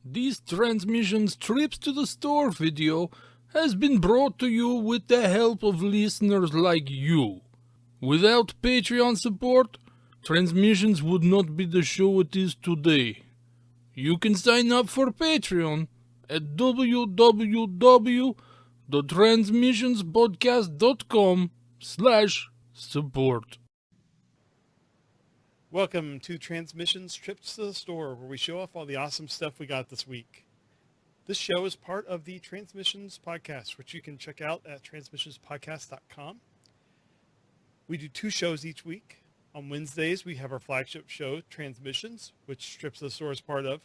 This Transmissions Trips to the Store video has been brought to you with the help of listeners like you. Without Patreon support, Transmissions would not be the show it is today. You can sign up for Patreon at www.transmissionspodcast.com/support. Welcome to Transmissions Trips to the Store, where we show off all the awesome stuff we got this week. This show is part of the Transmissions podcast, which you can check out at transmissionspodcast.com. We do 2 shows each week. On Wednesdays, we have our flagship show, Transmissions, which Trips to the Store is part of.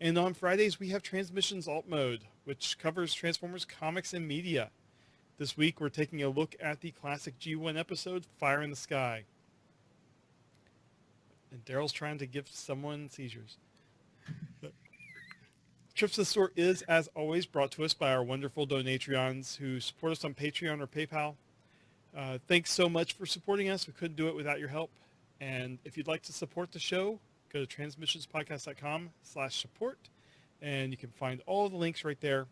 And on Fridays, we have Transmissions Alt Mode, which covers Transformers comics and media. This week, we're taking a look at the classic G1 episode, Fire in the Sky. And Darryl's trying to give someone seizures. Trips to the Store is, as always, brought to us by our wonderful Donatreons who support us on Patreon or PayPal. Thanks so much for supporting us. We couldn't do it without your help. And if you'd like to support the show, go to transmissionspodcast.com/support, and you can find all the links right there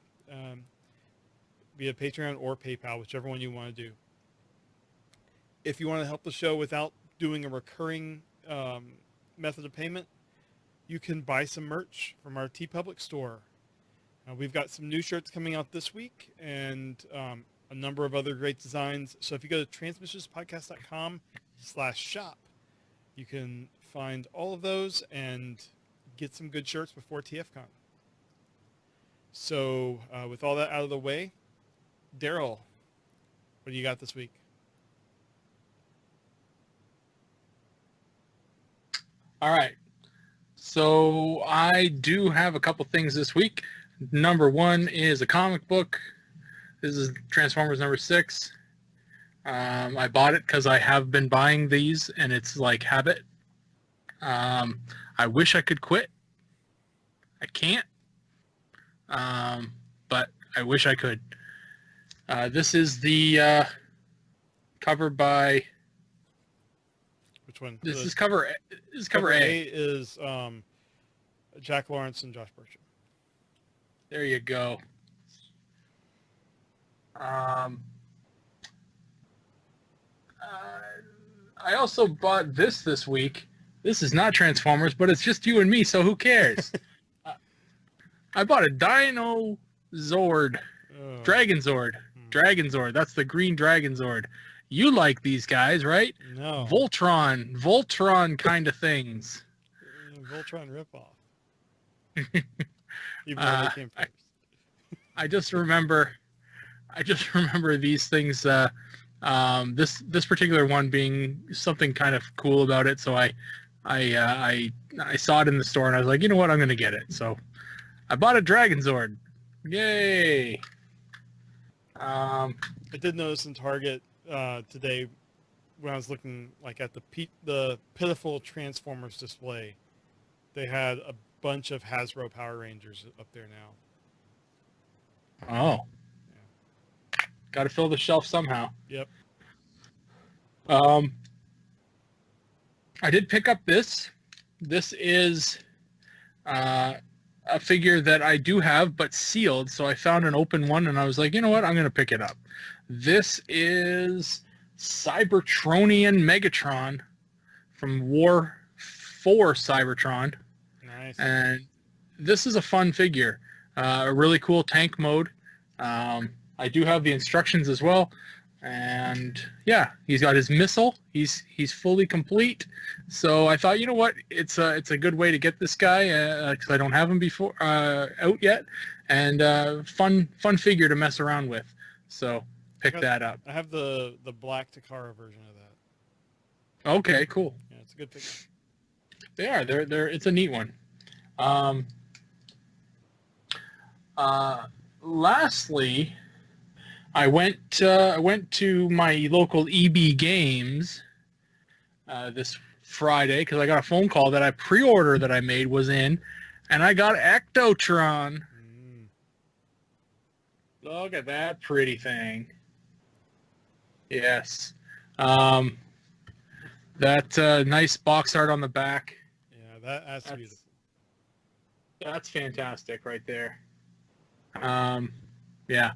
via Patreon or PayPal, whichever one you want to do. If you want to help the show without doing a recurring method of payment, you can buy some merch from our TeePublic store. We've got some new shirts coming out this week and a number of other great designs. So if you go to transmissionspodcast.com/shop, you can find all of those and get some good shirts before TFCon. So with all that out of the way, Darryl, what do you got this week? All right. So I do have a couple things this week. Number one is a comic book. This is Transformers number 6. I bought it because I have been buying these, and it's like habit. I wish I could quit. I can't. But I wish I could. This is the cover by... Which one? This is cover A. Is Jack Lawrence and Josh Burcham. There you go. I also bought this week. This is not Transformers, but it's just you and me, so who cares? I bought a Dino Zord. Dragon Zord. Dragon Zord. That's the green Dragon Zord. You like these guys, right? No. Voltron kind of things. Voltron ripoff. Even though they came first. I just remember these things. This particular one being something kind of cool about it. So I saw it in the store and I was like, you know what, I'm gonna get it. So I bought a Dragon Zord. Yay! I did notice in Target today when I was looking like at the pitiful Transformers display, they had a bunch of Hasbro Power Rangers up there now. Oh. Yeah. Got to fill the shelf somehow. Yep. I did pick up this. This is a figure that I do have, but sealed. So I found an open one, and I was like, you know what? I'm going to pick it up. This is Cybertronian Megatron from War 4 Cybertron. Nice. And this is a fun figure. A really cool tank mode. I do have the instructions as well. And yeah, he's got his missile. He's fully complete. So I thought, you know what? It's a good way to get this guy because I don't have him before out yet, and fun figure to mess around with. So pick that up. I have the black Takara version of that. Okay, cool. Yeah, it's a good figure. They are. They're. It's a neat one. Lastly, I went to my local EB Games this Friday because I got a phone call that I pre-order that I made was in, and I got Ectotron. Look at that pretty thing. Yes. That nice box art on the back. Yeah, that's beautiful. That's fantastic right there. Yeah,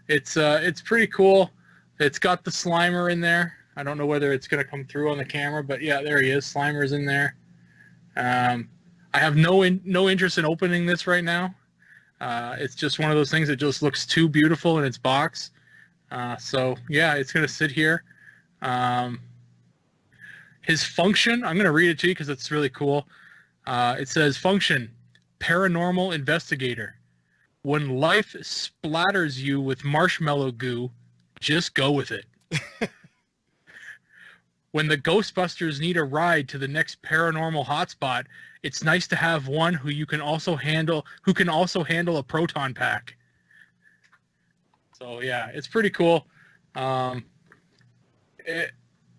it's pretty cool. It's got the Slimer in there. I don't know whether it's going to come through on the camera, but yeah, there he is. Slimer's in there. I have no interest in opening this right now. It's just one of those things that just looks too beautiful in its box. So yeah, it's going to sit here. His function, I'm going to read it to you because it's really cool. It says, function, paranormal investigator. When life splatters you with marshmallow goo, just go with it. When the Ghostbusters need a ride to the next paranormal hotspot, it's nice to have one who can also handle a proton pack. So yeah, it's pretty cool.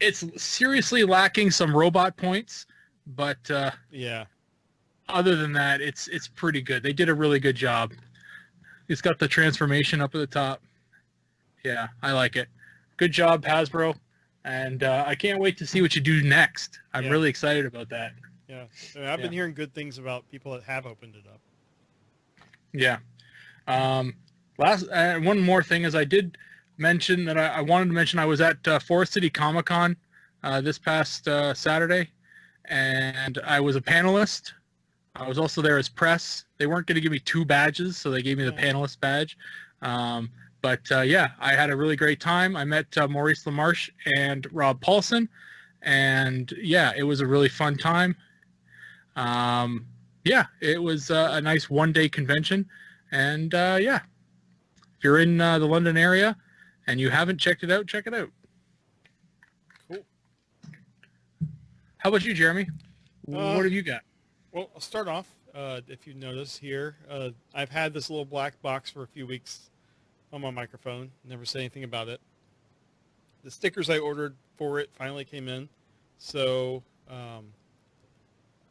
It's seriously lacking some robot points, but Yeah. other than that, it's pretty good. They did a really good job. It's got the transformation up at the top. Yeah, I like it. Good job, Hasbro. And I can't wait to see what you do next. I'm really excited about that. Yeah. I mean, I've been hearing good things about people that have opened it up. Yeah. One more thing is I did mention that I wanted to mention I was at Forest City Comic Con this past Saturday, and I was a panelist. I was also there as press. They weren't going to give me 2 badges, so they gave me the panelist badge. But yeah, I had a really great time. I met Maurice LaMarche and Rob Paulson, and yeah, it was a really fun time. Yeah, it was a nice one-day convention, and yeah, if you're in the London area and you haven't checked it out, check it out. Cool. How about you, Jeremy? What have you got? Well, I'll start off. If you notice here, I've had this little black box for a few weeks on my microphone. Never said anything about it. The stickers I ordered for it finally came in. So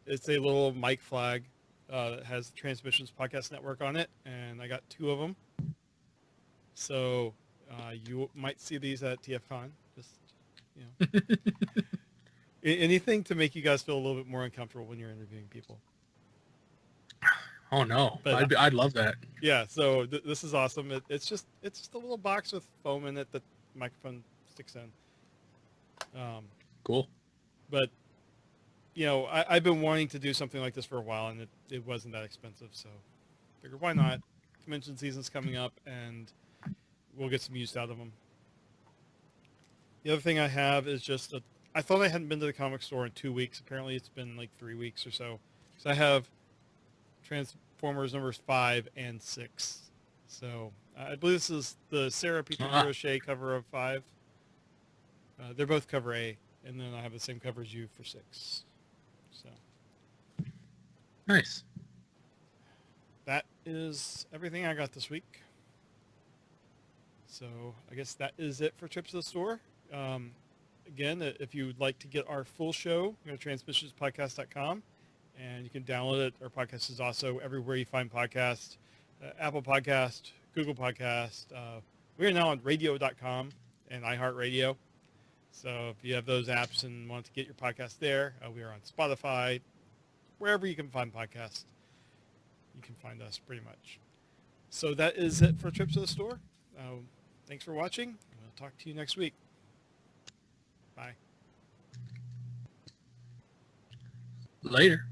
it's a little mic flag that has the Transmissions Podcast Network on it, and I got 2 of them. So you might see these at TFCon. Just, you know. Anything to make you guys feel a little bit more uncomfortable when you're interviewing people. Oh no, But, I'd love that. Yeah, so this is awesome. It's just a little box with foam in it that the microphone sticks in. Cool. But you know, I've been wanting to do something like this for a while, and it wasn't that expensive, so I figured why not? Convention season's coming up, and we'll get some use out of them. The other thing I have is just I thought I hadn't been to the comic store in 2 weeks. Apparently, it's been like 3 weeks or so. So I have Transformers numbers 5 and 6. So I believe this is the Sarah Peter Crochet cover of 5. They're both cover A, and then I have the same cover as you for 6. So nice. that is everything I got this week. So I guess that is it for Trips to the Store. Again, if you would like to get our full show, go to transmissionspodcast.com, and you can download it. Our podcast is also everywhere you find podcasts, Apple Podcast, Google Podcast. We are now on radio.com and iHeartRadio. So if you have those apps and want to get your podcast there, we are on Spotify. Wherever you can find podcasts, you can find us pretty much. So that is it for Trips to the Store. Thanks for watching. I'll talk to you next week. Bye. Later.